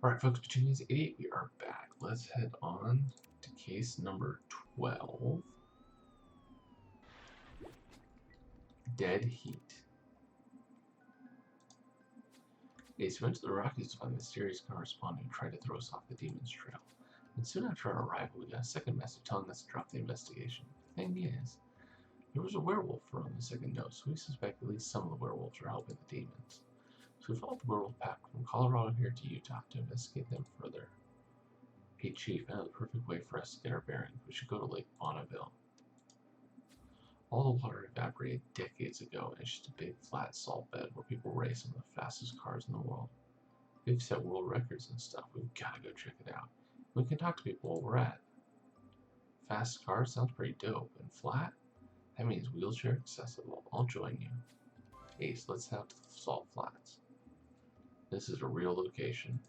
Alright folks, between these 88 we are back. Let's head on to case number 12. Dead Heat. Ace went to the Rockies to find the mysterious correspondent who tried to throw us off the Demon's Trail. And soon after our arrival, we got a second message telling us to drop the investigation. The thing is, there was a werewolf on the second note, so we suspect at least some of the werewolves are helping the demons. So we followed the werewolf pack from Colorado here to Utah to investigate them further. Hey Chief, I know the perfect way for us to get our bearings. We should go to Lake Bonneville. All the water evaporated decades ago, and it's just a big flat salt bed where people race some of the fastest cars in the world. They've set world records and stuff. We've gotta go check it out. We can talk to people while we're at. Fast cars sounds pretty dope, and flat? That means wheelchair accessible. I'll join you. Ace, let's head out to the Salt Flats. This is a real location.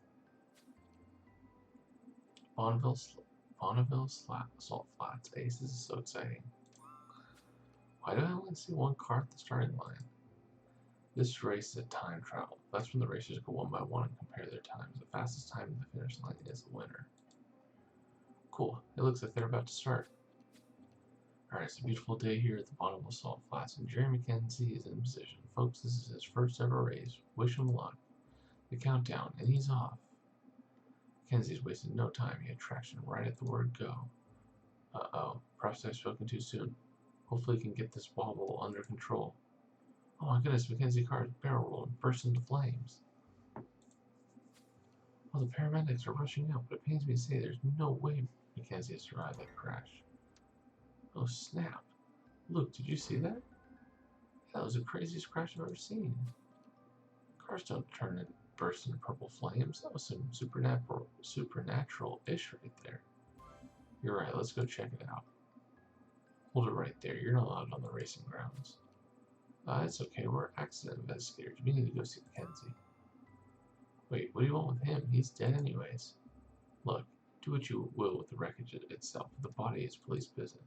Bonneville Salt Flats. Ace, this is so exciting. Why do I only see one car at the starting line? This race is a time travel. That's when the racers go one by one and compare their times. The fastest time to the finish line is the winner. Cool. It looks like they're about to start. Alright, it's a beautiful day here at the Bonneville Salt Flats, and Jerry McKenzie is in position. Folks, this is his first ever race. Wish him luck. The countdown, and he's off. Mackenzie's wasted no time. He had traction right at the word go. Uh-oh. Perhaps I've spoken too soon. Hopefully he can get this wobble under control. Oh my goodness, Mackenzie's car barrel rolled and burst into flames. Oh, the paramedics are rushing out, but it pains me to say there's no way Mackenzie has survived that crash. Oh snap. Luke, did you see that? Yeah, that was the craziest crash I've ever seen. Cars don't turn and burst into purple flames. That was some supernatural-ish right there. You're right, let's go check it out. Hold it right there. You're not allowed on the racing grounds. It's okay. We're accident investigators. We need to go see Mackenzie. Wait, what do you want with him? He's dead anyways. Look, do what you will with the wreckage itself, but the body is police business.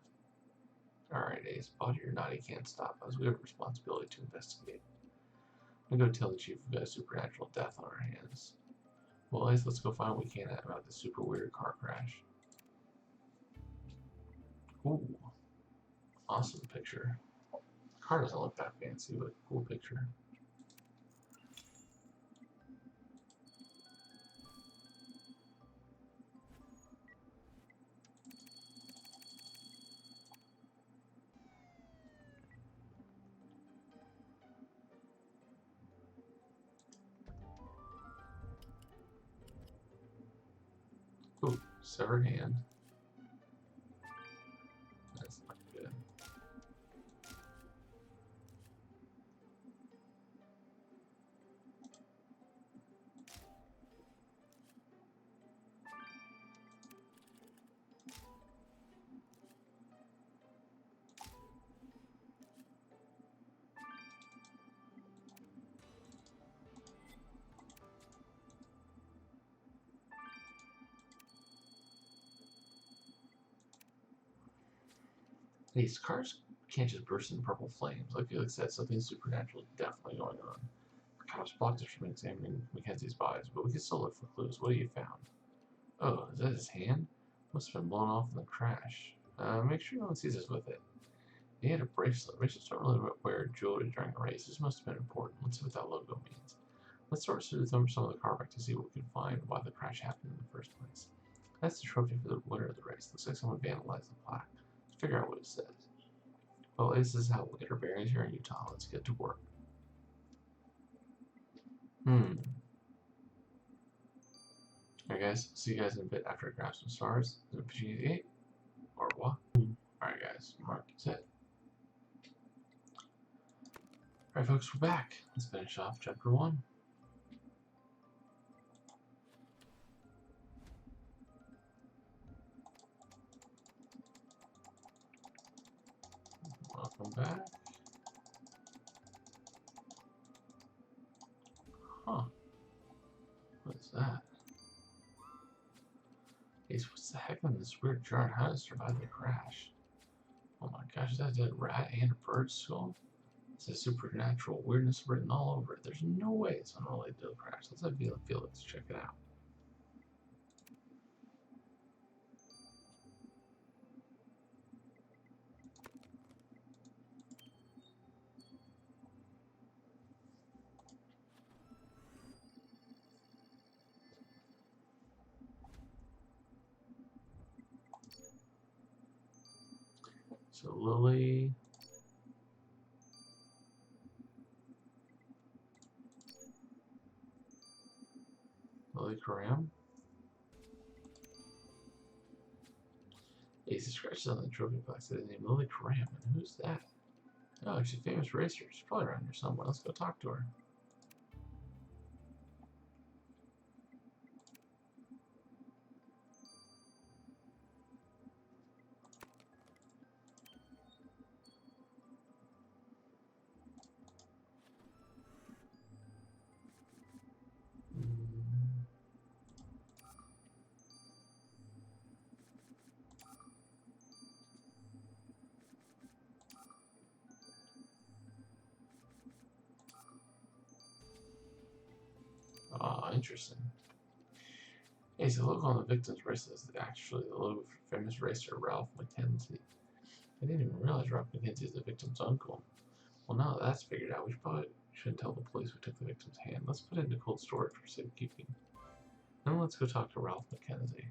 Alright, Ace. Body or not, he can't stop us. We have a responsibility to investigate. I'm gonna go tell the chief we've got a supernatural death on our hands. Well, Ace, let's go find what we can about this super weird car crash. Ooh. Awesome picture. The car doesn't look that fancy, but cool picture. Ooh, severed hand. That's not good. These cars can't just burst into purple flames. Like Felix said, something supernatural is definitely going on. The cops blocked us from examining Mackenzie's bodies, but we can still look for clues. What have you found? Oh, is that his hand? Must have been blown off in the crash. Make sure no one sees us with it. He had a bracelet. Racers don't really wear jewelry during a race. This must have been important. Let's see what that logo means. Let's sort through some of the car wreck to see what we can find why the crash happened in the first place. That's the trophy for the winner of the race. Looks like someone vandalized the plaque. Let's figure out what it says. Well, this is how we'll get our bearings here in Utah. Let's get to work. Alright guys, see you guys in a bit after I grab some stars. Is it opportunity 8? Or what? Alright guys, mark set. Alright folks, we're back. Let's finish off chapter 1. Welcome back. Huh. What is that? Ace, what's the heck in this weird jar? How did it survive the crash? Oh my gosh, is that a rat and a bird skull? It's a supernatural weirdness written all over it. There's no way it's unrelated to the crash. Let's have Felix check it out. So Lily. Lily Karam. Ace scratches on the trophy box that is named Lily Karam. And who's that? Oh, she's a famous racer. She's probably around here somewhere. Let's go talk to her. Interesting. Hey, so the logo on the victim's bracelet is actually the logo for famous racer Ralph McKenzie. I didn't even realize Ralph McKenzie is the victim's uncle. Well, now that that's figured out, we probably shouldn't tell the police we took the victim's hand. Let's put it into cold storage for safekeeping. Then let's go talk to Ralph McKenzie.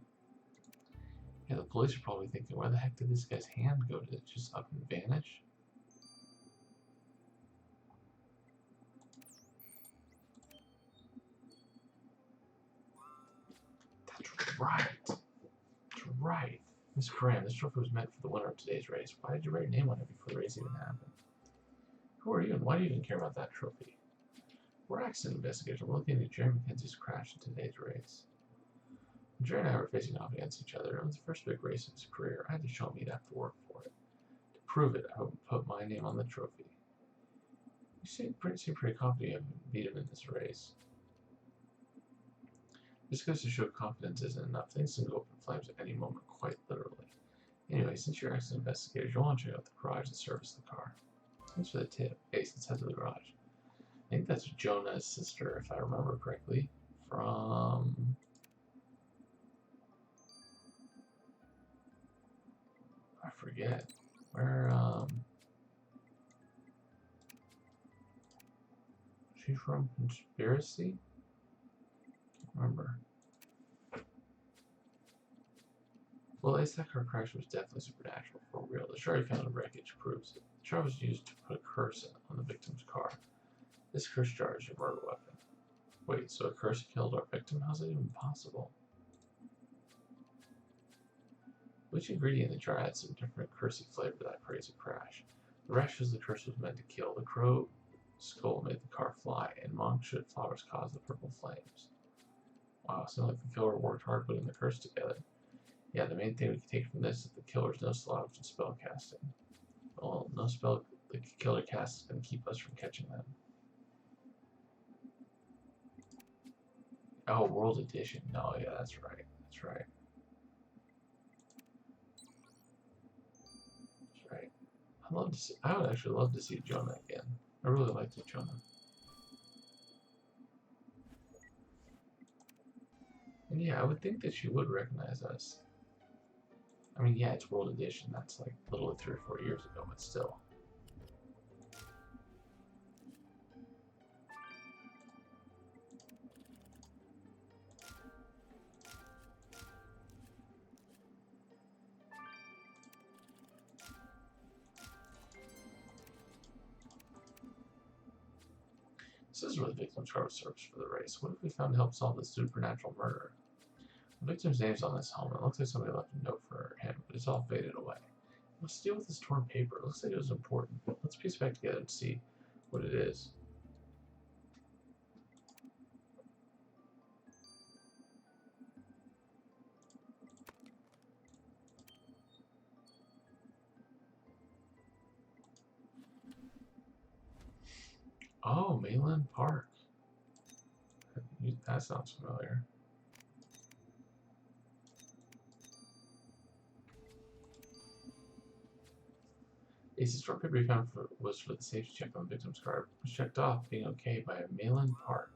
Yeah, the police are probably thinking, where the heck did this guy's hand go? Did it just up and vanish? That's right. That's right. Miss Graham, this trophy was meant for the winner of today's race. Why did you write your name on it before the race even happened? Who are you and why do you even care about that trophy? We're accident investigators. We're looking into Jerry McKenzie's crash in today's race. When Jerry and I were facing off against each other. It was the first big race of his career. I had to show him he'd have to work for it. To prove it, I would put my name on the trophy. You seem pretty confident you haven't beat him in this race. Just goes to show confidence isn't enough. Things can go up in flames at any moment, quite literally. Anyway, since you're accident investigators, you'll want to check out the garage and service the car. Thanks for the tip. Ace, let's head to the garage. I think that's Jonah's sister, if I remember correctly, from... I forget. Where, She's from Conspiracy? Can't remember. Well, at least that car crash was definitely supernatural, for real. The shard found in the wreckage proves it. The shard was used to put a curse on the victim's car. This curse jar is your murder weapon. Wait, so a curse killed our victim? How's that even possible? Which ingredient in the jar adds some different cursey flavor to that crazy crash? The rash shows the curse was meant to kill. The crow skull made the car fly, and monk shit flowers caused the purple flames. Wow, sounds like the killer worked hard putting the curse together. Yeah, the main thing we can take from this is the killer's no slouch in spell casting. Well, no spell the killer casts is going to keep us from catching them. Oh, World Edition. No, yeah, that's right. That's right. That's right. I would actually love to see Jonah again. I really liked Jonah. And yeah, I would think that she would recognize us. I mean, yeah, it's World Edition. That's like literally 3 or 4 years ago, but still. This is where the victim's car was searched for the race. What if we found to help solve this supernatural murder? The victim's name's on this helmet. It looks like somebody left a note for him, but it's all faded away. Let's deal with this torn paper. It looks like it was important. Let's piece it back together and see what it is. Oh, Mainland Park. That sounds familiar. Ace's short paper he found was for the safety check on the victim's car. It was checked off, being okay by a Mainland Park.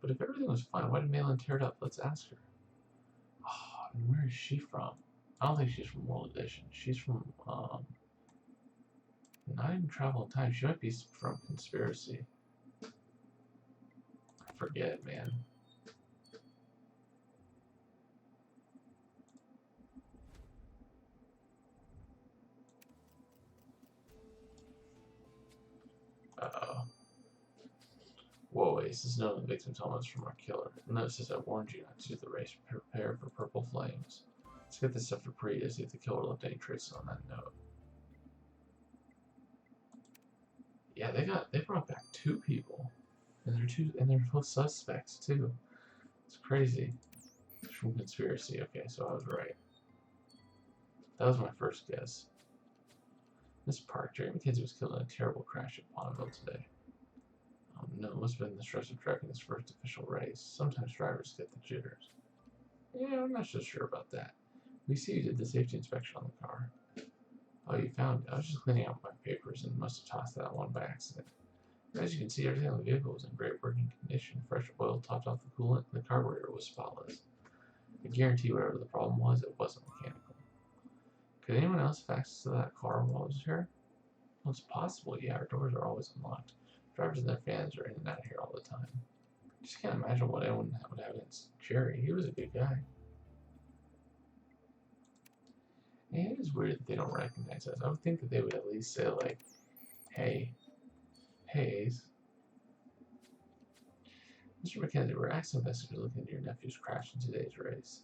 But if everything was fine, why did Mainland tear it up? Let's ask her. Oh, and where is she from? I don't think she's from World Edition. She's from, not even Travel in Time. She might be from Conspiracy. I forget, man. Whoa, Ace, this is none of the victim's helmets from our killer. Notice as I warned you not to do the race. Prepare for purple flames. Let's get this stuff to Priya, see if the killer left any traces on that note. Yeah, they brought back 2 people. And they're both suspects too. It's crazy. It's from conspiracy. Okay, so I was right. That was my first guess. This park, Jerry McKenzie was killed in a terrible crash at Bonneville today. No, it must have been the stress of driving his first official race. Sometimes drivers get the jitters. Yeah, I'm not so sure about that. We see you did the safety inspection on the car. Oh, you found it. I was just cleaning out my papers and must have tossed that one by accident. As you can see, everything on the vehicle was in great working condition. Fresh oil topped off the coolant, and the carburetor was spotless. I guarantee whatever the problem was, it wasn't mechanical. Could anyone else have access to that car while I was here? Well, it's possible, yeah. Our doors are always unlocked. Drivers and their fans are in and out of here all the time. I just can't imagine what anyone would have against Jerry. He was a good guy. And it is weird that they don't recognize us. I would think that they would at least say, like, hey, Ace. Mr. McKenzie, we're accident investigators looking into your nephew's crash in today's race.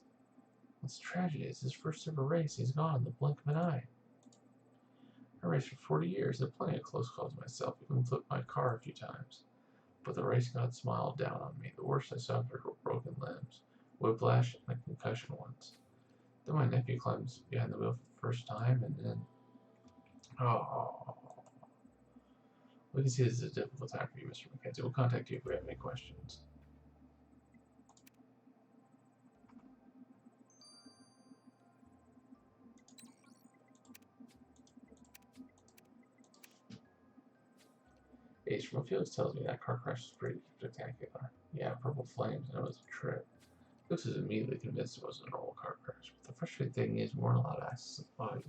What's the tragedy? It's his first ever race. He's gone in the blink of an eye. I raced for 40 years. Had plenty of close calls myself. Even flipped my car a few times. But the race god smiled down on me. The worst I suffered were broken limbs, whiplash, and a concussion once. Then my nephew climbs behind the wheel for the first time, and then... Oh... We can see this is a difficult time for you, Mr. McKenzie. We'll contact you if we have any questions. Ace from Felix tells me that car crash was pretty spectacular. Yeah, purple flames, and it was a trip. Felix is immediately convinced it was a normal car crash, but the frustrating thing is we weren't allowed access to the body.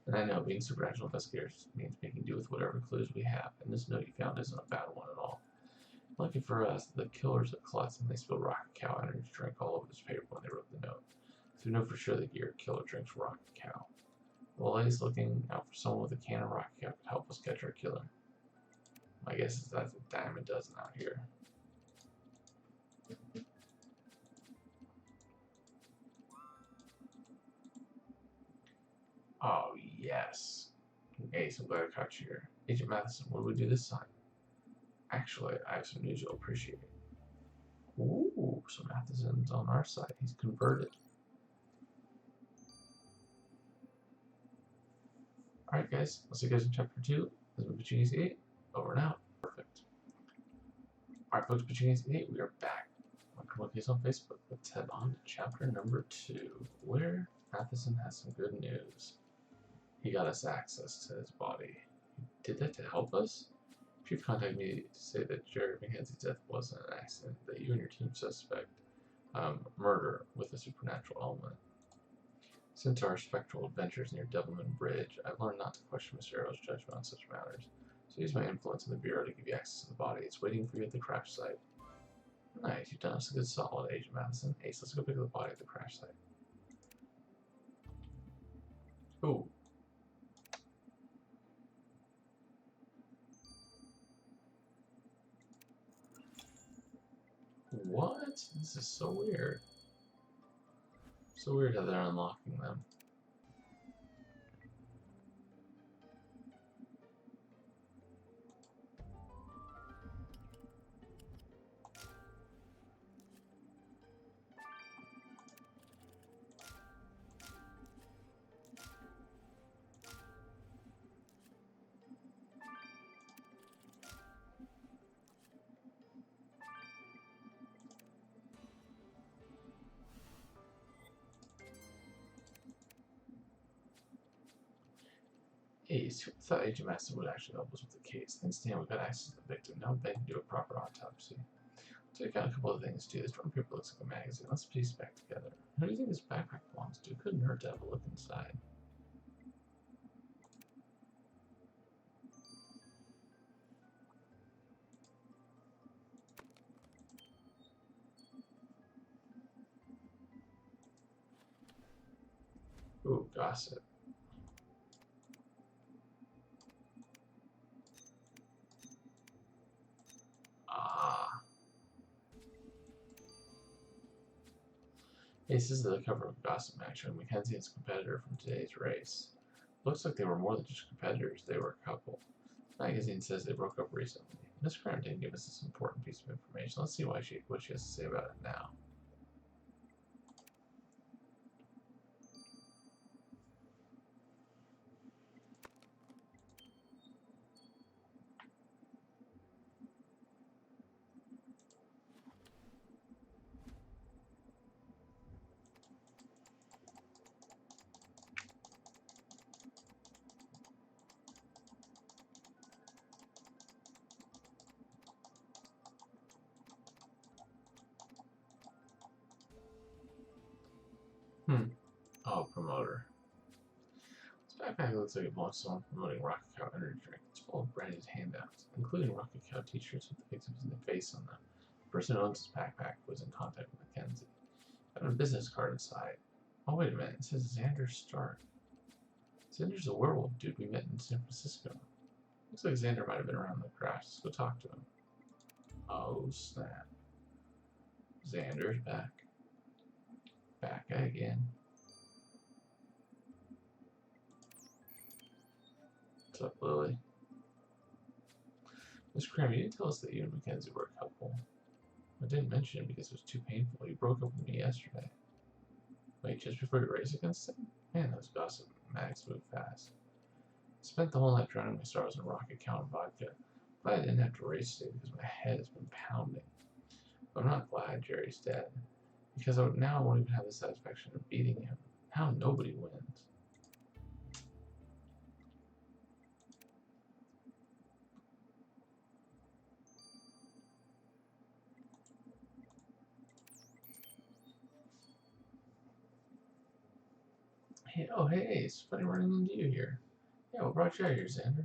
And I know being supernatural investigators means making do with whatever clues we have, and this note you found isn't a bad one at all. Lucky for us, the killers are klutz and they spilled Rocket Cow energy drink all over this paper when they wrote the note. So we know for sure that your killer drinks Rocket Cow. Well, Ace looking out for someone with a can of Rocket Cow could help us catch our killer. My guess is that's a dime a dozen out here. Oh, yes. Ace, I'm glad I caught you here. Agent Matheson, what do we do this time? Actually, I have some news you'll appreciate. Ooh, so Matheson's on our side. He's converted. Alright, guys. I'll see you guys in Chapter 2. This is Pachini's 8. Over and out. Perfect. Alright, folks, Pachini's 8. We are back. My criminal case on Facebook. Let's head on to Chapter number 2, where Matheson has some good news. He got us access to his body. He did that to help us? Chief contacted me to say that Jerry McKenzie's death wasn't an accident, that you and your team suspect murder with a supernatural element. Since our spectral adventures near Devilman Bridge, I've learned not to question Mr. Arrow's judgment on such matters. So use my influence in the Bureau to give you access to the body. It's waiting for you at the crash site. Nice, you've done us a good solid, Agent Matheson. Ace, let's go pick up the body at the crash site. Ooh. What? This is so weird. So weird how they're unlocking them. Ace, who thought Agent Master would actually help us with the case? Thanks to him, we got access to the victim. Now they can do a proper autopsy. Take out a couple of things too. This drawing paper looks like a magazine. Let's piece it back together. Who do you think this backpack belongs to? It couldn't hurt to have a look inside. Ooh, gossip. Ah. Hey, this is the cover of a gossip mag showing Mackenzie and his competitor from today's race. Looks like they were more than just competitors, they were a couple. The magazine says they broke up recently. Miss Graham didn't give us this important piece of information. Let's see what she has to say about it now. Oh, promoter. This backpack looks like it belongs to someone promoting Rocket Cow energy drink. It's full of branded handouts, including Rocket Cow t-shirts with the victims in the face on them. The person who owns this backpack was in contact with Mackenzie. I have a business card inside. Oh, wait a minute. It says Xander Stark. Xander's a werewolf dude we met in San Francisco. Looks like Xander might have been around the crash. Let's go talk to him. Oh, snap. Xander's back. Back again. What's up, Lily? Miss Graham, you didn't tell us that you and Mackenzie were a couple. I didn't mention it because it was too painful. You broke up with me yesterday. Wait, just before you race against him? Man, those gossip mags move fast. I spent the whole night drowning my sorrows in Rocket Cow and vodka. Glad I didn't have to race today because my head has been pounding. But I'm not glad Jerry's dead. Because now I won't even have the satisfaction of beating him. Now nobody wins. Hey, oh hey, it's funny running into you here. Yeah, what brought you out here, Xander?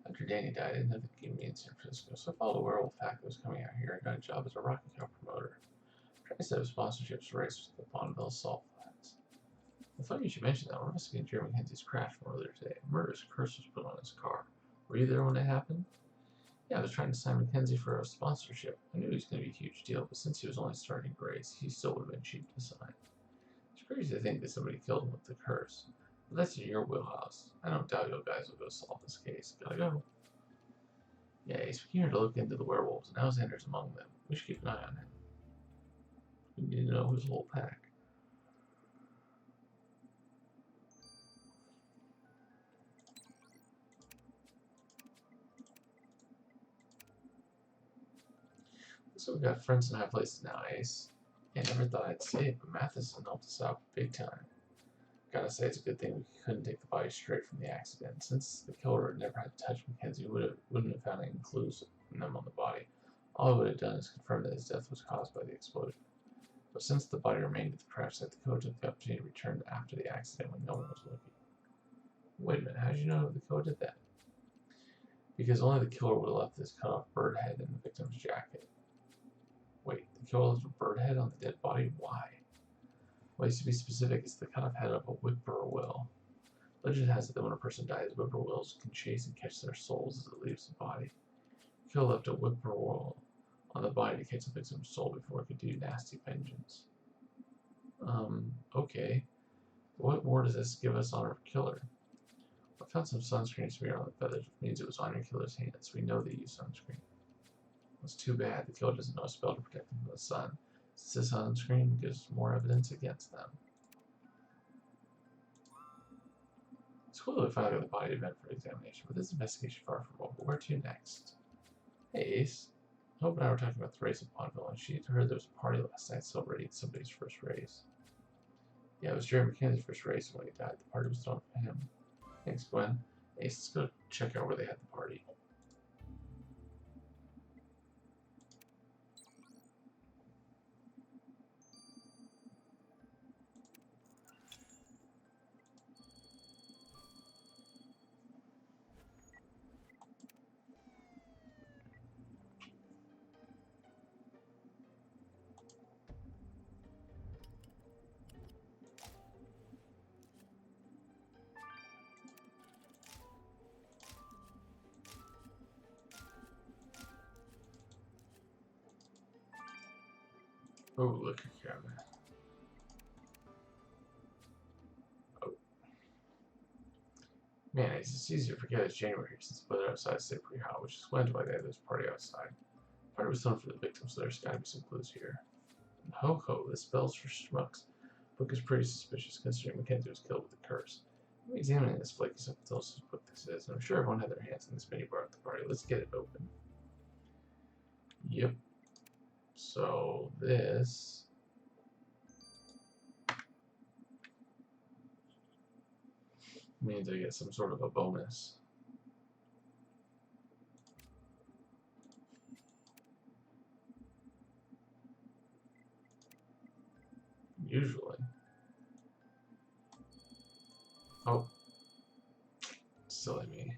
After Danny died, I didn't have to keep me in San Francisco, so I followed a werewolf pack that was coming out here and got a job as a Rocket Cow promoter. Trying to set up sponsorships for races with the Bonneville Salt Flats. It's funny you should mention that. We're investigating Jerry Mackenzie's crash from earlier today. A murderous curse was put on his car. Were you there when it happened? Yeah, I was trying to sign Mackenzie for a sponsorship. I knew he was going to be a huge deal, but since he was only starting to race, he still would have been cheap to sign. It's crazy to think that somebody killed him with the curse. But that's in your wheelhouse. I don't doubt you guys will go solve this case. Gotta go. Yeah, he's here to look into the werewolves, and Alexander's among them. We should keep an eye on him. We need to know his whole pack. So we've got friends in high places now, Ace. I never thought I'd say it, but Matheson helped us out big time. Gotta say, it's a good thing we couldn't take the body straight from the accident. Since the killer had never had to touch Mackenzie, wouldn't have found any clues from them on the body. All it would have done is confirm that his death was caused by the explosion. But since the body remained at the crash site, the killer took the opportunity to return after the accident when no one was looking. Wait a minute, how did you know the killer did that? Because only the killer would have left this cut-off bird head in the victim's jacket. Wait, the killer left a bird head on the dead body? Why? Well, to be specific, it's the cut-off head of a whippoorwill. Legend has it that when a person dies, whippoorwills can chase and catch their souls as it leaves the body. The killer left a whippoorwill on the body to catch the victim's soul before it could do nasty vengeance. Okay. What more does this give us on our killer? I found some sunscreen smeared on the feathers, which means it was on your killer's hands. We know they use sunscreen. It's too bad the killer doesn't know a spell to protect them from the sun. Since this sunscreen gives more evidence against them. It's cool that we finally got the body event for examination, but this investigation far from over. Where to next? Hey Ace. Hope and I were talking about the race at Bonneville, and she heard there was a party last night celebrating somebody's first race. Yeah, it was Jerry Mackenzie's first race, and when he died, the party was thrown for him. Thanks, Gwen. Ace, let's go check out where they had the party. Oh, look at Kevin. Man, it's easy to forget it's January since the weather outside stayed pretty hot, which explains why they had this party outside. The party was thrown for the victims, so there's gotta be some clues here. And ho ho, the spells for schmucks. Book is pretty suspicious considering Mackenzie was killed with a curse. I'm examining this flaky subconscious book this is, and I'm sure everyone had their hands in this mini bar at the party. Let's get it open. Yep. So this means I get some sort of a bonus. Usually. Oh. Silly me.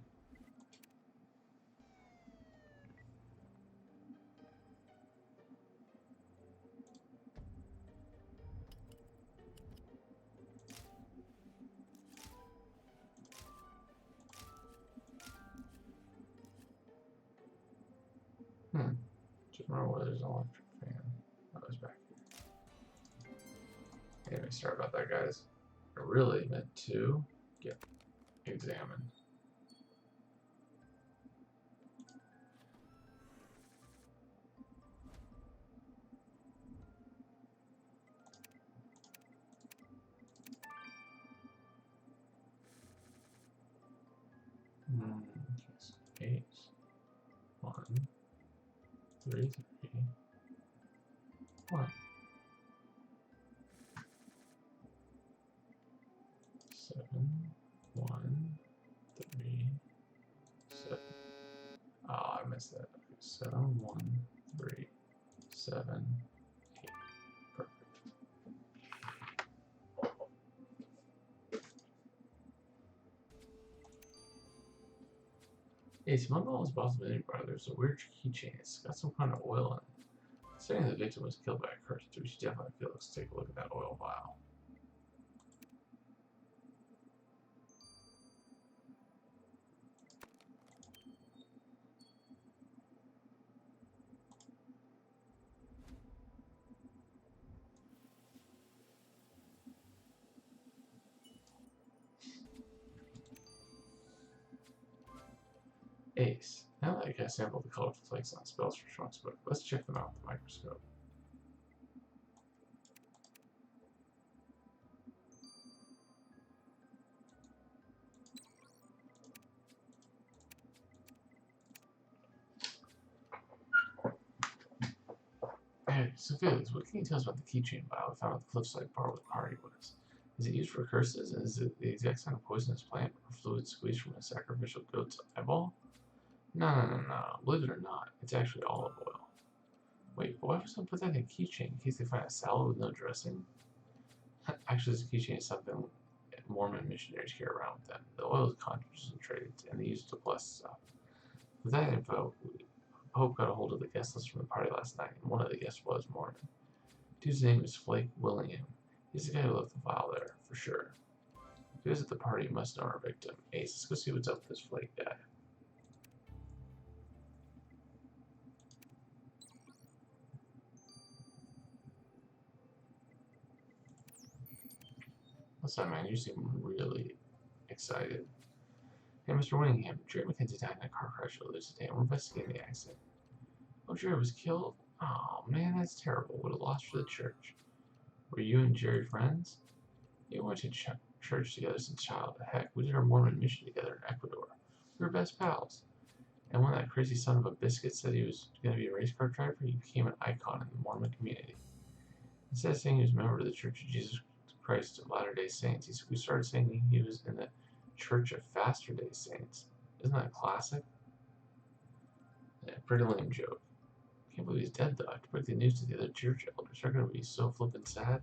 Just remember where there's an electric fan. Oh, it's back here. Anyway, sorry about that, guys. I really meant to get examined. Okay, so 8, 1, 3, 3, 1. 7, 1, 3, 7. Oh, I missed that. Okay, 7, 1, 3, 7, 8. Perfect. Hey, someone almost bought some mini bar. There's a weird keychain. It's got some kind of oil in it. Saying the victim was killed by a curse, we should definitely feel. Let's take a look at that oil vial. Ace. Now that I can sample the colorful flakes on spells for Schmuck's book, let's check them out with the microscope. Hey, so Felix, what can you tell us about the keychain vial we found at the cliffside bar where the party was? Is it used for curses, and is it the exact kind of poisonous plant or fluid squeezed from a sacrificial goat's eyeball? No. Believe it or not, it's actually olive oil. Wait, but why would someone put that in a keychain in case they find a salad with no dressing? Actually, this keychain is something Mormon missionaries carry around with them. The oil is concentrated, and they use it to bless stuff. With that info, Pope got a hold of the guest list from the party last night, and one of the guests was Mormon. Dude's name is Flake Willingham. He's the guy who left the file there, for sure. If he was at the party, he must know our victim. Ace, let's go see what's up with this Flake guy. What's up, man? You seem really excited. Hey, Mr. Willingham, Jerry Mackenzie died in a car crash earlier today. We're investigating the accident. Oh, Jerry was killed? Oh, man, that's terrible. What a loss for the church. Were you and Jerry friends? We went to church together since childhood. Heck, we did our Mormon mission together in Ecuador. We were best pals. And when that crazy son of a biscuit said he was going to be a race car driver, he became an icon in the Mormon community. Instead of saying he was a member of the Church of Jesus Christ of Latter-day Saints, we started saying he was in the Church of Faster-day Saints. Isn't that classic? Yeah, pretty lame joke. Can't believe he's dead, though. I have to break the news to the other church elders. They're going to be so flippin' sad.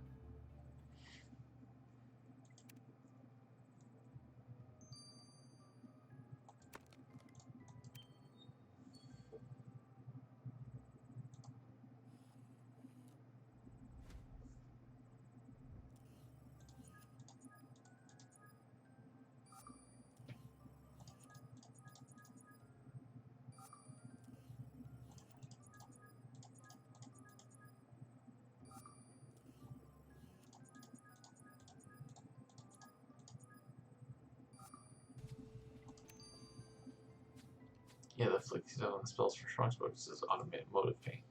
Yeah, the flick he's on the spells for strong smoke says automated motive paint.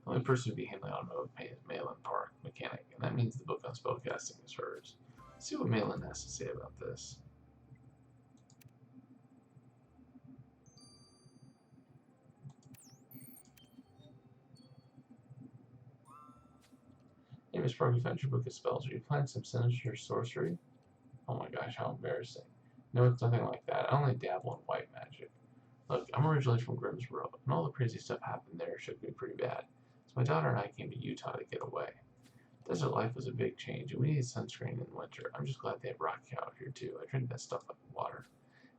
The only person who be handling automotive paint is Malin Park, mechanic, and that means the book on spellcasting is hers. Let's see what Malin has to say about this. Hey, Miss Park, you found your book of spells. Are you planning some sinister sorcery? Oh my gosh, how embarrassing. No, it's nothing like that. I only dabble in white magic. Look, I'm originally from Grimsborough, and all the crazy stuff happened there shook me pretty bad. So my daughter and I came to Utah to get away. Desert life was a big change, and we needed sunscreen in winter. I'm just glad they have rock out here too. I drink that stuff like water.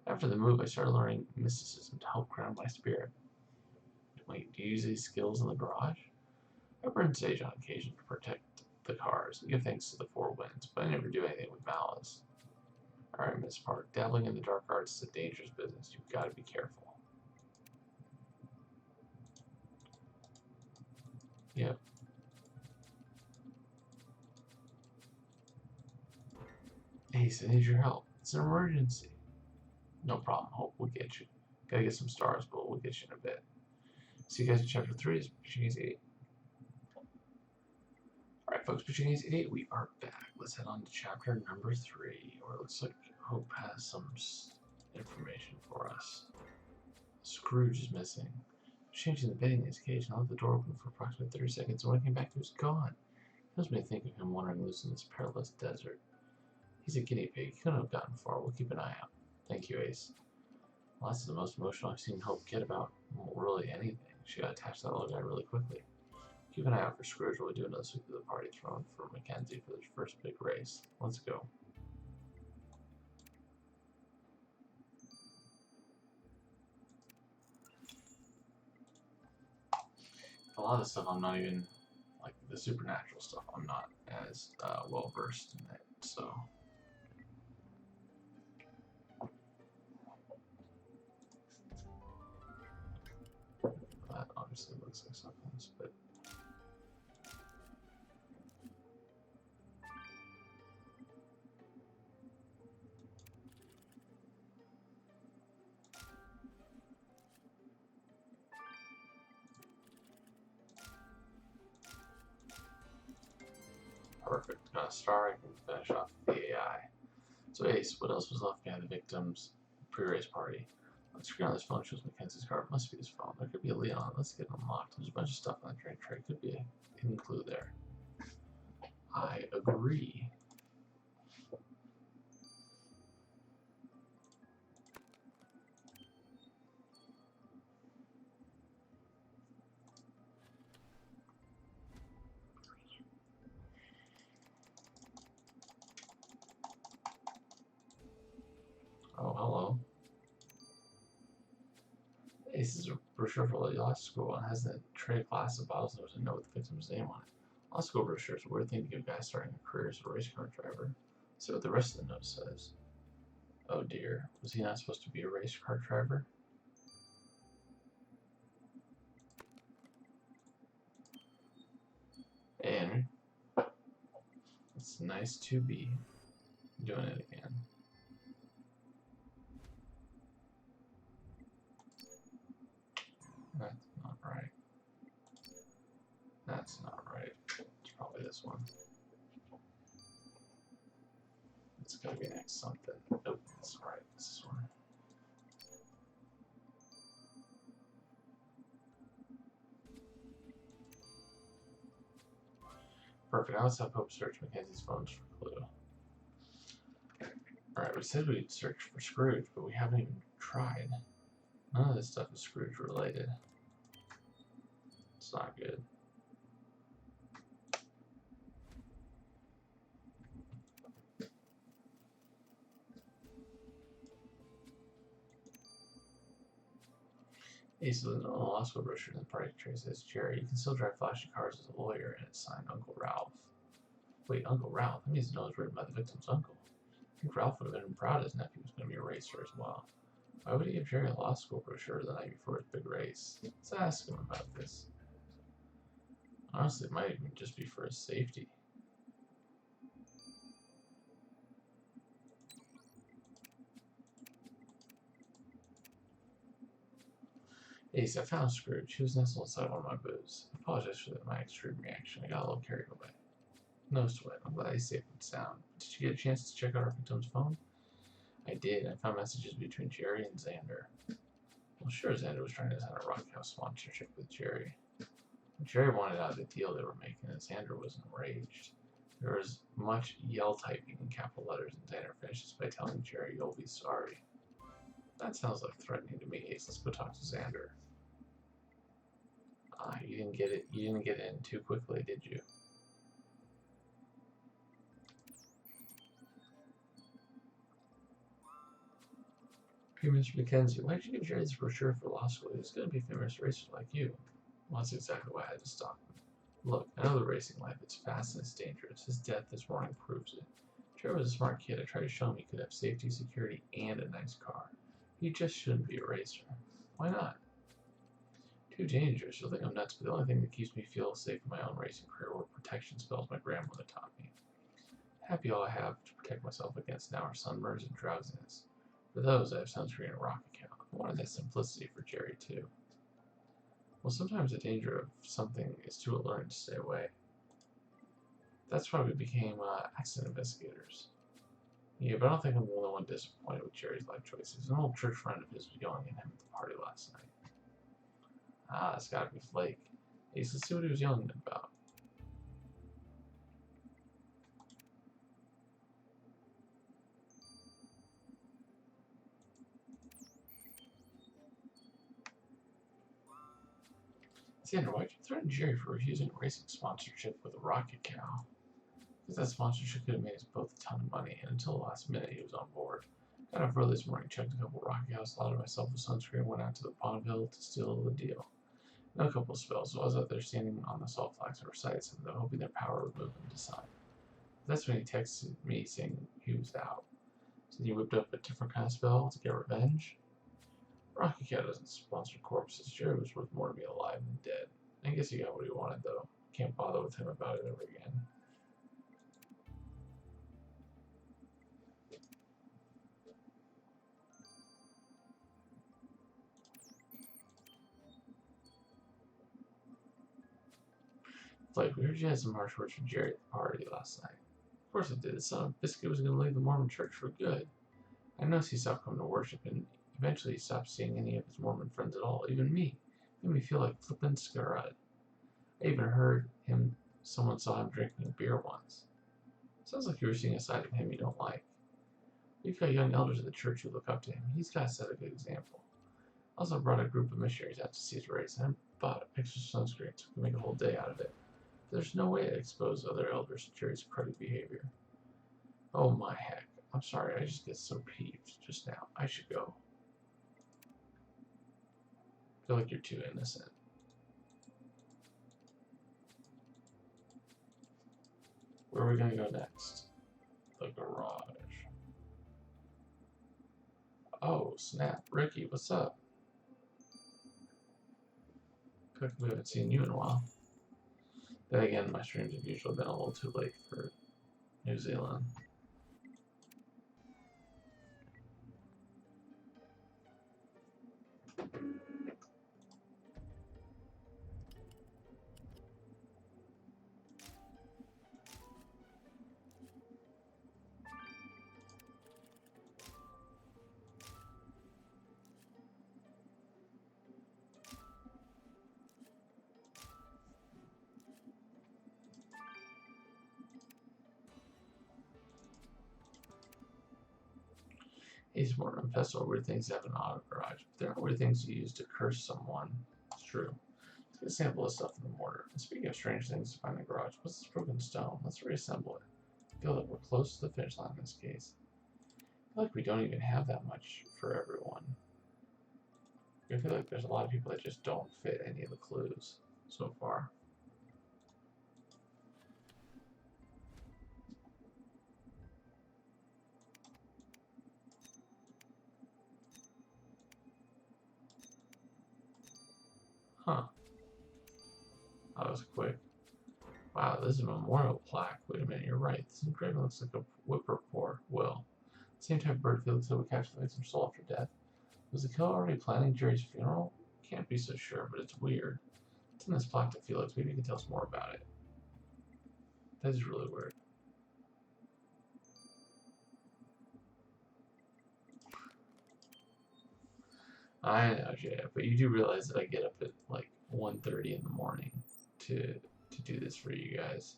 After the move, I started learning mysticism to help ground my spirit. Wait, do you use these skills in the garage? I burn sage on occasion to protect the cars and give thanks to the four winds, but I never do anything with malice. Alright, Miss Park, dabbling in the dark arts is a dangerous business. You've got to be careful. Yep. Ace, I need your help. It's an emergency. No problem, Hope. We'll get you. Gotta get some stars, but we'll get you in a bit. See you guys in chapter 3. It's Portuguese 8. Alright, folks, Portuguese 8, we are back. Let's head on to chapter number 3, where it looks like Hope has some information for us. Scrooge is missing. Changing the bedding in his cage and I left the door open for approximately 30 seconds, and when I came back, he was gone. It kills me to think of him wandering loose in this perilous desert. He's a guinea pig. He couldn't have gotten far. We'll keep an eye out. Thank you, Ace. Well, that's the most emotional I've seen Hope get about, well, really anything. She got attached to that little guy really quickly. Keep an eye out for Scrooge while we do another sweep of the party throne for Mackenzie for their first big race. Let's go. A lot of the stuff I'm not even, like the supernatural stuff, I'm not as well versed in it, so. That obviously looks like something, but. Perfect. Got a star. I can finish off the AI. So Ace, what else was left behind the victim's pre-race party? Let's figure out this phone. Shows Mackenzie's car. It must be this phone. There could be a lead on it. Let's get it unlocked. There's a bunch of stuff on the drink tray. Could be a hidden clue there. I agree. Oh, hello. This is a brochure for law school and has a tray class of bottles. There's a note with the victim's name on it. Law school brochure is a weird thing to give guys starting a career as a race car driver. Let's see what the rest of the note says. Oh dear, was he not supposed to be a race car driver? Hey Henry. It's nice to be doing it again. That's not right. That's not right. It's probably this one. It's gotta be next something. Nope, that's right. It's this one. Perfect. Now let's have Hope search Mackenzie's phones for clue. Alright, we said we'd search for Scrooge, but we haven't even tried. None of this stuff is Scrooge related. It's not good. Ace of the law school brochure in the party tray says, Jerry, you can still drive flashy cars as a lawyer, and it's signed Uncle Ralph. Wait, Uncle Ralph? That means the note was written by the victim's uncle. I think Ralph would have been proud his nephew was going to be a racer as well. Why would he give Jerry a law school brochure the night before his big race? Let's ask him about this. Honestly, it might even just be for his safety. Ace, I found Scrooge. He was nestled inside one of my boots. I apologize for my extreme reaction. I got a little carried away. No sweat. I'm glad he's safe and sound. Did you get a chance to check out our victim's phone? I did. I found messages between Jerry and Xander. Well, sure, Xander was trying to sign a Rock House sponsorship with Jerry. Jerry wanted out of the deal they were making, and Xander was enraged. There was much yell typing in capital letters, and Xander finishes by telling Jerry, "You'll be sorry." That sounds like threatening to me, Ace. Let's go talk to Xander. You didn't get it. You didn't get in too quickly, did you? Hey, Mr. Mackenzie, why did you give Jerry this brochure for law school? He's going to be a famous racer like you. Well, that's exactly why I had to stop him. Look, I know the racing life. It's fast and it's dangerous. His death this morning proves it. Jerry was a smart kid. I tried to show him he could have safety, security, and a nice car. He just shouldn't be a racer. Why not? Too dangerous. You'll think I'm nuts, but the only thing that keeps me feel safe in my own racing career were protection spells my grandmother taught me. Happy all I have to protect myself against now are sunburns and drowsiness. For those, I have sunscreen and a rock account. I wanted that simplicity for Jerry, too. Well, sometimes the danger of something is too alluring to stay away. That's why we became accident investigators. Yeah, but I don't think I'm the only one disappointed with Jerry's life choices. An old church friend of his was yelling at him at the party last night. It's gotta be Flake. Ace, let's see what he was yelling about. Xander, why'd you threaten Jerry for refusing a racing sponsorship with a rocket cow? Because that sponsorship could have made us both a ton of money, and until the last minute he was on board. Got up early this morning, checked a couple of rocket cows, lathered myself with sunscreen, and went out to the Bonneville to steal the deal. Another couple of spells, so I was out there standing on the salt flats and recited some of them, hoping their power would move them to sign. That's when he texted me saying he was out. So he whipped up a different kind of spell to get revenge. Rocky Cat doesn't sponsor corpses. Jerry was worth more to me alive than dead. I guess he got what he wanted, though. Can't bother with him about it ever again. Like, we heard you had some harsh words from Jerry at the party last night. Of course it did. The son of Biscuit was going to leave the Mormon church for good. I noticed he stopped coming to worship, and eventually he stopped seeing any of his Mormon friends at all, even me. It made me feel like flippin' Scarud. I even heard someone saw him drinking beer once. Sounds like you were seeing a side of him you don't like. We've got young elders of the church who look up to him. He's got to set a good example. I also brought a group of missionaries out to see his race, and I bought extra sunscreen so we could make a whole day out of it. There's no way to expose other elders to Jerry's cruddy behavior. Oh my heck. I'm sorry, I just get so peeved just now. I should go. I feel like you're too innocent. Where are we gonna go next? The garage. Oh, snap. Ricky, what's up? Feel like we haven't seen you in a while. Then again, my streams have usually been a little too late for New Zealand. He's more of a festival weird things have an auto garage, but there are weird things you use to curse someone. It's true. Let's get a sample of stuff in the mortar. And speaking of strange things to find in the garage, what's this broken stone? Let's reassemble it. I feel that we're close to the finish line in this case. I feel like we don't even have that much for everyone. I feel like there's a lot of people that just don't fit any of the clues so far. Huh. That was quick. Wow, this is a memorial plaque. Wait a minute, you're right. This engraving looks like a whippoorwill. Will. Same type of bird feels that would catch the victim's soul after death. Was the killer already planning Jerry's funeral? can't be so sure, but it's weird. It's in this plaque to Felix. Maybe you can tell us more about it. That is really weird. I know, Jay, but you do realize that I get up at like 1:30 in the morning to do this for you guys.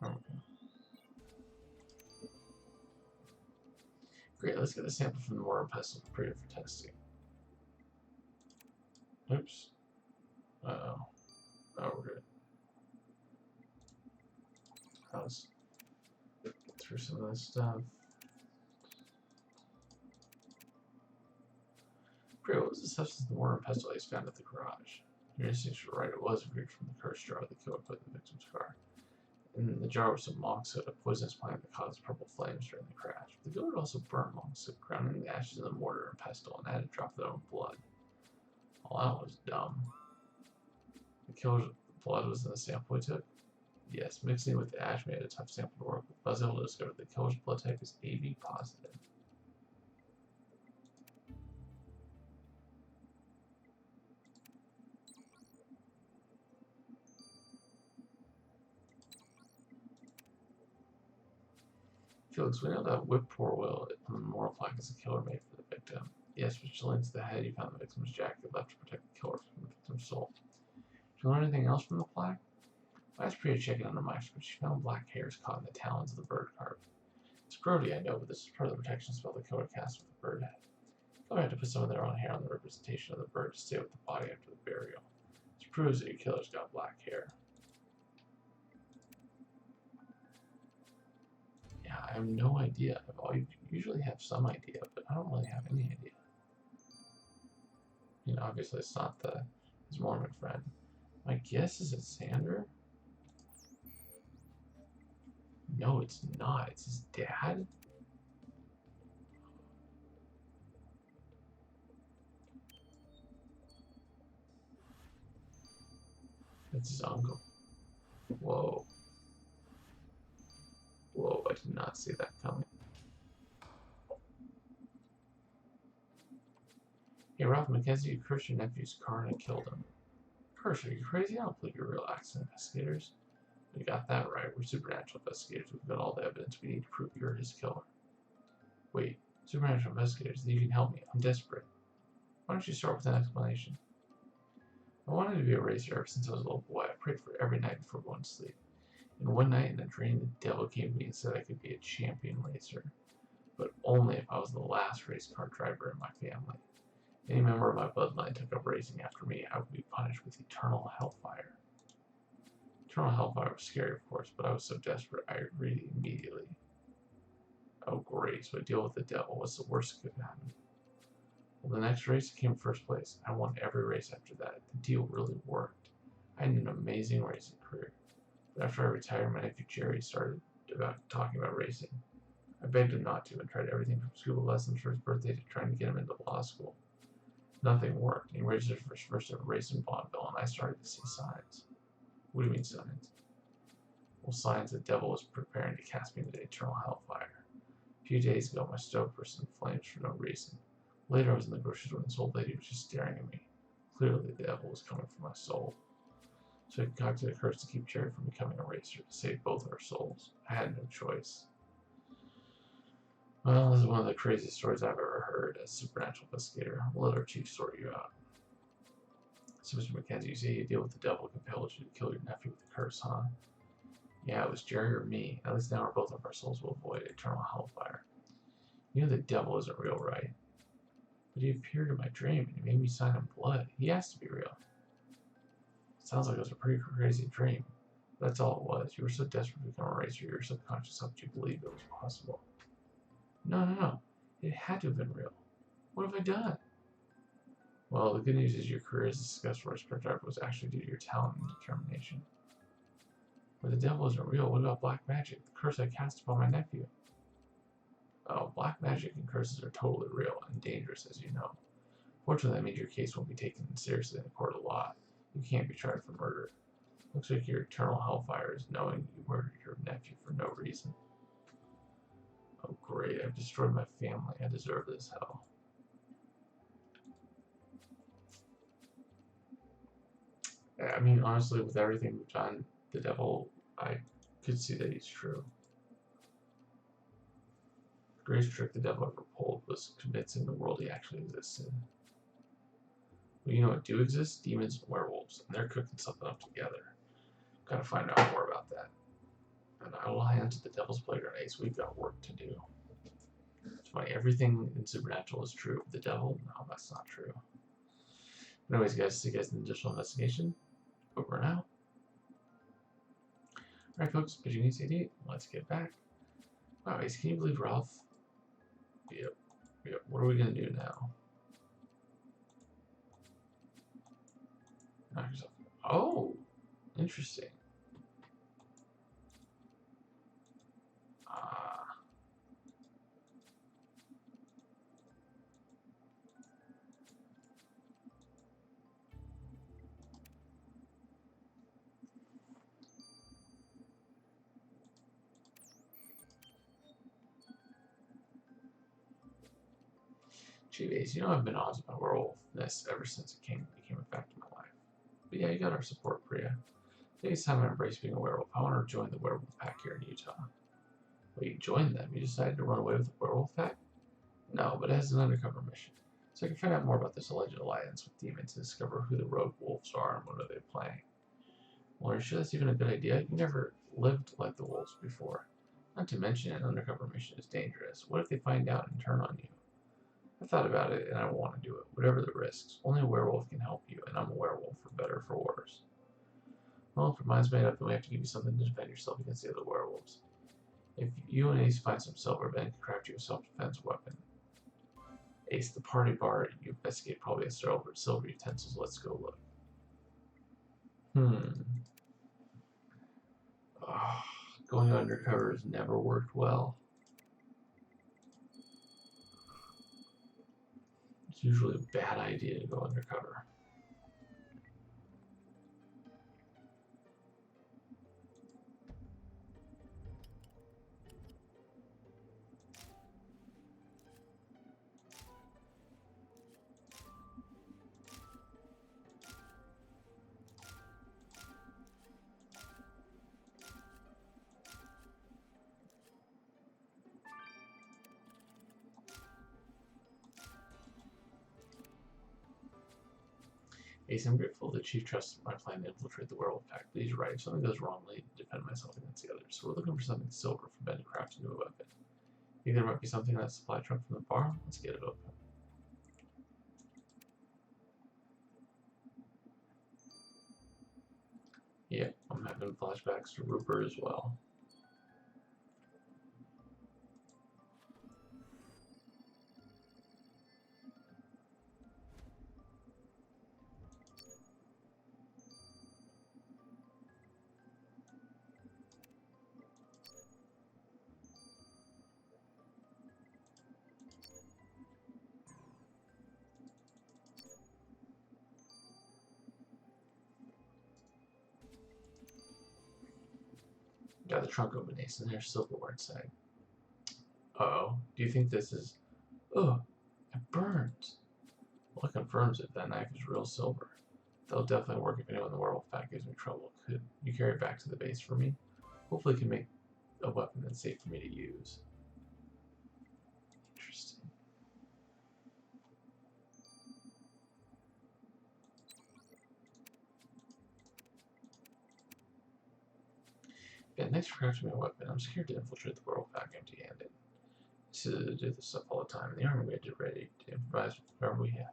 Okay. Great, let's get a sample from the mortar and pestle prepared for testing. Oops. Uh-oh. Oh, we're good. Let's get through some of this stuff. Great, what was the substance of the mortar and pestle ice found at the garage? Your instincts were right, it was agreed from the cursed jar the killer put in the victim's car. In the jar was some monk soda, a poisonous plant that caused purple flames during the crash. The killer also burned monk soda, grounding the ashes in the mortar and pestle, and added a drop of their own blood. Well, that was dumb. The killer's blood was in the sample he took? Yes, mixing it with the ash made it a tough sample to work with. I was able to discover the killer's blood type is AB positive. Felix, we know that whip poor will on the memorial plaque is the killer made for the victim. Yes, which links to the head you found the victim's jacket left to protect the killer from the victim's soul. Did you learn anything else from the plaque? I was pretty checking under my microscope. She found black hairs caught in the talons of the bird carp. It's grody, I know, but this is part of the protection spell the killer cast with the bird head. The killer had to put some of their own hair on the representation of the bird to stay with the body after the burial. This proves that your killer's got black hair. Yeah, I have no idea. I usually have some idea, but I don't really have any idea. You know, obviously it's not his Mormon friend. My guess is it's Xander? No, it's not. It's his dad? It's his uncle. Whoa. Whoa, I did not see that coming. Hey, Ralph Mackenzie, you cursed your nephew's car and killed him. Curse, are you crazy? I don't believe you're real accident investigators. We got that right. We're supernatural investigators. We've got all the evidence we need to prove you're his killer. Wait, supernatural investigators, you can help me. I'm desperate. Why don't you start with an explanation? I wanted to be a racer ever since I was a little boy. I prayed for every night before going to sleep. And one night in a dream, the devil came to me and said I could be a champion racer, but only if I was the last race car driver in my family. Any member of my bloodline took up racing after me, I would be punished with eternal hellfire. Eternal hellfire was scary, of course, but I was so desperate I agreed immediately. Oh great, so I deal with the devil. What's the worst that could happen? Well, the next race came first place. I won every race after that. The deal really worked. I had an amazing racing career. But after I retired, my nephew Jerry started talking about racing. I begged him not to and tried everything from scuba lessons for his birthday to trying to get him into law school. Nothing worked. He registered for his first ever race in vaudeville, and I started to see signs. What do you mean signs? Well, signs the devil was preparing to cast me into eternal hellfire. A few days ago, my stove burst into flames for no reason. Later, I was in the grocery store and this old lady was just staring at me. Clearly, the devil was coming for my soul. So I concocted a curse to keep Jerry from becoming a racer, to save both our souls. I had no choice. Well, this is one of the craziest stories I've ever heard as a supernatural investigator. We'll let our chief sort you out. So, Mr. Mackenzie, you say you deal with the devil compelled you to kill your nephew with a curse, huh? Yeah, it was Jerry or me. At least now both of our souls will avoid eternal hellfire. You know the devil isn't real, right? But he appeared in my dream and he made me sign in blood. He has to be real. Sounds like it was a pretty crazy dream. That's all it was. You were so desperate to become a racer, your subconscious helped you believe it was possible. No. It had to have been real. What have I done? Well, the good news is your career as a successful race car driver was actually due to your talent and determination. But the devil isn't real. What about black magic? The curse I cast upon my nephew. Oh, black magic and curses are totally real and dangerous, as you know. Fortunately, that means your case won't be taken seriously in a court of law. You can't be tried for murder. Looks like your eternal hellfire is knowing you murdered your nephew for no reason. Oh, great. I've destroyed my family. I deserve this hell. I mean, honestly, with everything we've done, the devil, I could see that he's true. The greatest trick the devil ever pulled was convincing the world he actually existed. Well, you know what do exist? Demons and werewolves, and they're cooking something up together. Gotta find out more about that. And I will hand to the devil's playground, Ace. We've got work to do. It's funny, everything in Supernatural is true. The devil? No, that's not true. Anyways, guys, see you guys in the additional investigation. Over and out. Alright, folks, but you need CD. Let's get back. Wow, Ace, can you believe Ralph? Yep. What are we gonna do now? Knock yourself. Oh, interesting. Gee, Ace, you know I've been odds with my werewolfness ever since it became a fact in my life. But yeah, you got our support, Priya. Maybe it's time I embrace being a werewolf. I want to join the werewolf pack here in Utah. Well, you joined them. You decided to run away with the werewolf pack? No, but it has an undercover mission. So I can find out more about this alleged alliance with demons and discover who the rogue wolves are and what are they playing. Well, are you sure that's even a good idea? You never lived like the wolves before. Not to mention, an undercover mission is dangerous. What if they find out and turn on you? I thought about it, and I want to do it, whatever the risks. Only a werewolf can help you, and I'm a werewolf, for better or for worse. Well, if your mind's made up, then we have to give you something to defend yourself against the other werewolves. If you and Ace find some silver, Ben can craft you a self-defense weapon. Ace, the party bar you investigate probably has silver utensils. Let's go look. Going undercover has never worked well. It's usually a bad idea to go undercover. Ace, I'm grateful the Chief trusted my plan to infiltrate the werewolf pack, but he's right. If something goes wrong, I need to defend myself against the others. So we're looking for something silver for Ben to craft into a weapon. Think there might be something in that supply truck from the bar? Let's get it open. Yeah, I'm having flashbacks to Rupert as well. Got the trunk open, Ace, and there's silverware inside. Uh-oh. Do you think this is... Ugh, it burns. Well, it confirms it. That knife is real silver. That'll definitely work if anyone in the werewolf pack gives me trouble. Could you carry it back to the base for me? Hopefully it can make a weapon that's safe for me to use. Interesting. Yeah, thanks for crafting me a weapon. I'm scared to infiltrate the werewolf pack empty-handed. To do this stuff all the time. In the army, we had to get ready to improvise with whatever we had.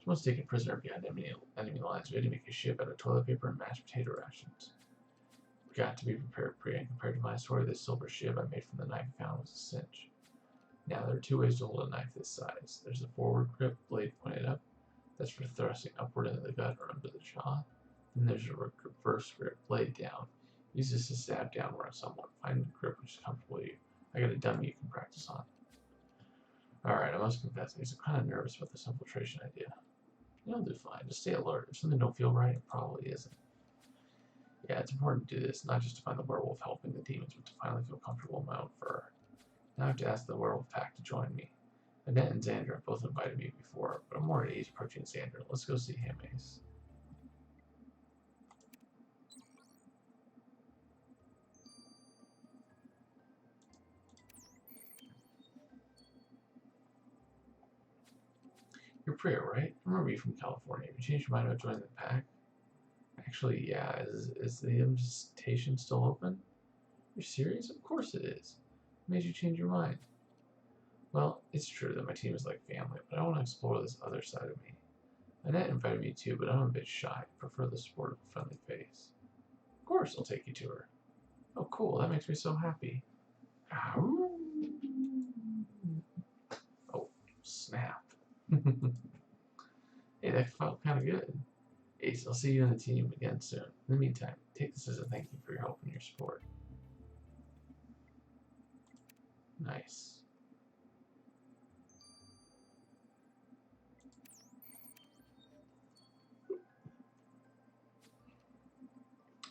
Someone's taken prisoner behind enemy lines. We had to make a ship out of toilet paper and mashed potato rations. We got to be prepared, Priya. And compared to my story, this silver ship I made from the knife found was a cinch. Now, there are two ways to hold a knife this size. There's the forward grip, blade pointed up. That's for thrusting upward into the gut or under the jaw. Then there's a reverse grip, blade down. Use this to stab downward on someone. Find a grip which is comfortable to you. I got a dummy you can practice on. Alright, I must confess, I'm kind of nervous about this infiltration idea. You'll do fine. Just stay alert. If something don't feel right, it probably isn't. Yeah, it's important to do this, not just to find the werewolf helping the demons, but to finally feel comfortable in my own fur. Now I have to ask the werewolf pack to join me. Annette and Xander have both invited me before, but I'm more at ease approaching Xander. Let's go see him, Ace. You're Priya, right? I remember you from California. Have you changed your mind about joining the pack? Actually, yeah. Is the invitation still open? You're serious? Of course it is. What made you change your mind? Well, it's true that my team is like family, but I want to explore this other side of me. Annette invited me too, but I'm a bit shy. I prefer the sportive, friendly face. Of course, I'll take you to her. Oh, cool. That makes me so happy. Ow. Oh, snap. Hey, that felt kind of good. Ace, I'll see you on the team again soon. In the meantime, take this as a thank you for your help and your support. Nice.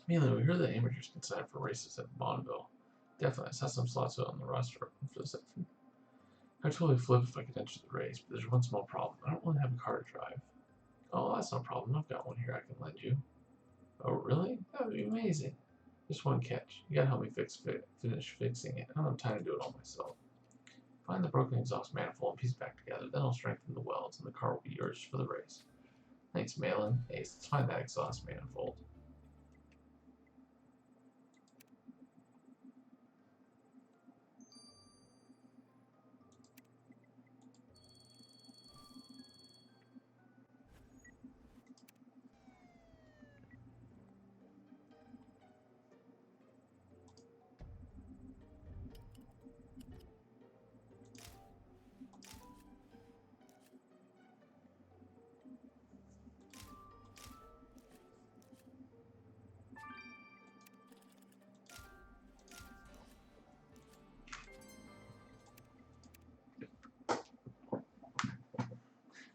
Mainly, we heard that amateurs can sign up for races at Bonneville. Definitely, I saw some slots on the roster for the section. I'd totally flip if I could enter the race, but there's one small problem. I don't really have a car to drive. Oh, that's no problem. I've got one here I can lend you. Oh, really? That would be amazing. Just one catch. You gotta help me finish fixing it. I don't have time to do it all myself. Find the broken exhaust manifold and piece it back together. Then I'll strengthen the welds, and the car will be yours for the race. Thanks, Malin. Ace, let's find that exhaust manifold.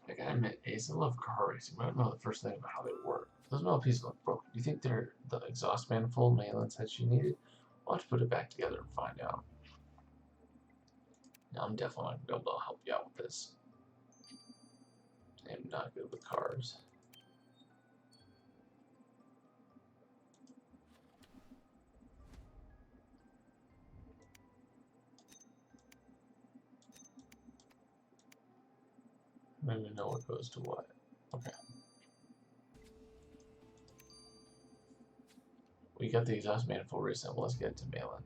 I gotta admit, Ace, I love car racing, but I don't know the first thing about how they work. Those metal pieces look broken. Do you think they're the exhaust manifold Malin said she needed? I'll have to put it back together and find out. Now, I'm definitely not going to be able to help you out with this. I'm not good with cars. I don't even know what goes to what. Okay. We got the exhaust manifold reassembled. Let's get to Malin.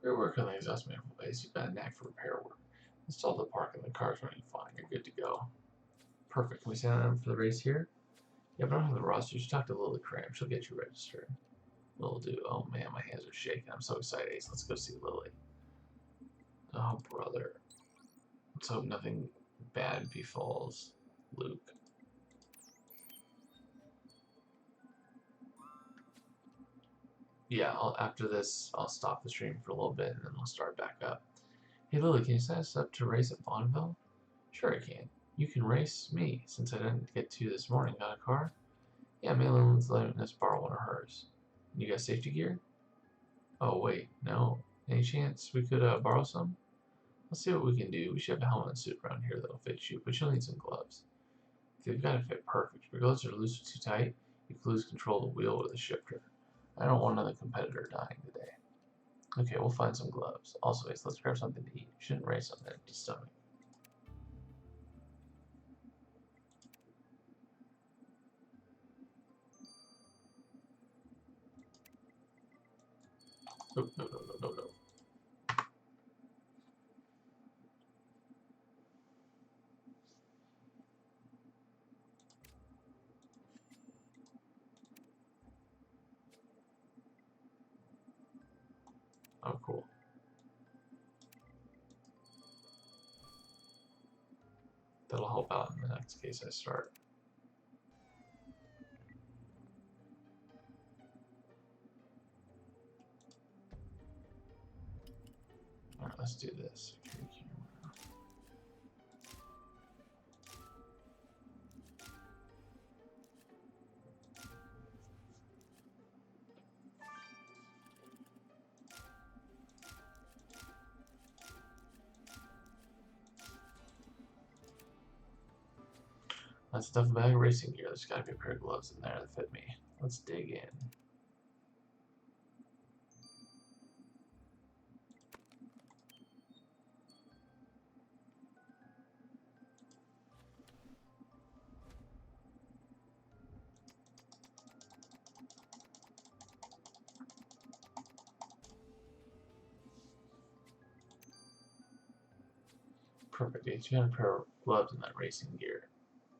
Great work on the exhaust manifold base. You've got a knack for repair work. Install the park and the car's running fine. You're good to go. Perfect. Can we sign up for the race here? Yeah, but I don't have the roster. You should talk to Lily Cram. She'll get you registered. Will do. Oh man, my hands are shaking. I'm so excited, Ace. Let's go see Lily. Oh, brother. Let's hope nothing bad befalls Luke. Yeah, after this, I'll stop the stream for a little bit and then I'll start back up. Hey Lily, can you sign us up to race at Bonneville? Sure I can. You can race me, since I didn't get to this morning. Got a car? Yeah, Malin's letting us borrow one of hers. You got safety gear? Oh wait, no. Any chance we could borrow some? Let's see what we can do. We should have a helmet and suit around here that'll fit you, but you'll need some gloves. They've got to fit perfect. If your gloves are loose or too tight, you could lose control of the wheel or the shifter. I don't want another competitor dying today. Okay, we'll find some gloves. Also, Ace, let's grab something to eat. You shouldn't race on an empty stomach. Oh, no, no, no, no, no. Oh, cool. That'll help out in the next case I start. Alright, let's do this. Let's stuff a bag of racing gear. There's gotta be a pair of gloves in there that fit me. Let's dig in. Perfect. 200 pair of gloves in that racing gear.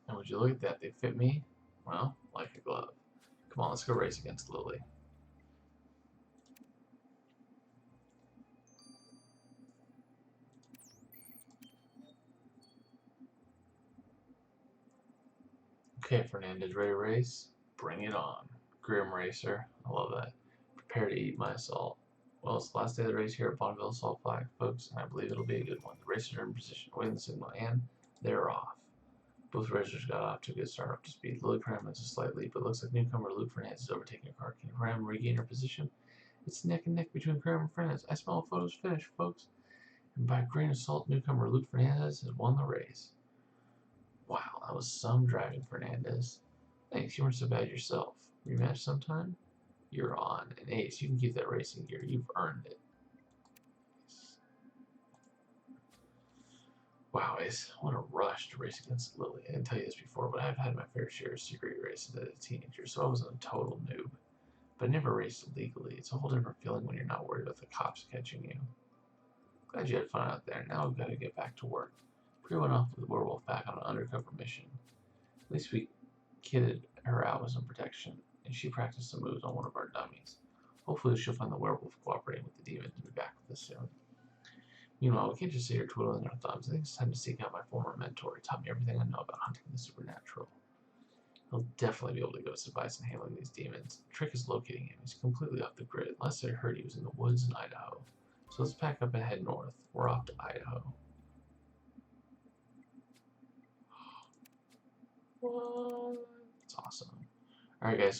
And would you look at that? They fit me, well, like a glove. Come on, let's go race against Lily. Okay, Fernandez, ready to race? Bring it on. Grim Racer, I love that. Prepare to eat my assault. Well, it's the last day of the race here at Bonneville Assault Flag, folks, and I believe it'll be a good one. The racers are in position, waiting the signal, and they're off. Both racers got off to a good start up to speed. Lily Cram has a slight lead, but it looks like newcomer Luke Fernandez is overtaking her car. Can Cram regain her position? It's neck and neck between Cram and Fernandez. I smell a photo's finish, folks. And by a grain of salt, newcomer Luke Fernandez has won the race. Wow, that was some driving, Fernandez. Thanks, you weren't so bad yourself. Rematch sometime? You're on. And Ace, you can keep that racing gear. You've earned it. Wow, Ace, what a rush to race against Lily. I didn't tell you this before, but I've had my fair share of secret races as a teenager, so I wasn't a total noob. But I never raced illegally. It's a whole different feeling when you're not worried about the cops catching you. Glad you had fun out there. Now we've got to get back to work. Pri went off with the werewolf back on an undercover mission. At least we kitted her out with some protection, and she practiced some moves on one of our dummies. Hopefully she'll find the werewolf cooperating with the demons and be back with us soon. Meanwhile, we can't just sit here twiddling our thumbs. I think it's time to seek out my former mentor. He taught me everything I know about hunting the supernatural. He'll definitely be able to give us advice on handling these demons. The trick is locating him. He's completely off the grid. Last I heard, he was in the woods in Idaho. So let's pack up and head north. We're off to Idaho. What? It's awesome. Alright, guys.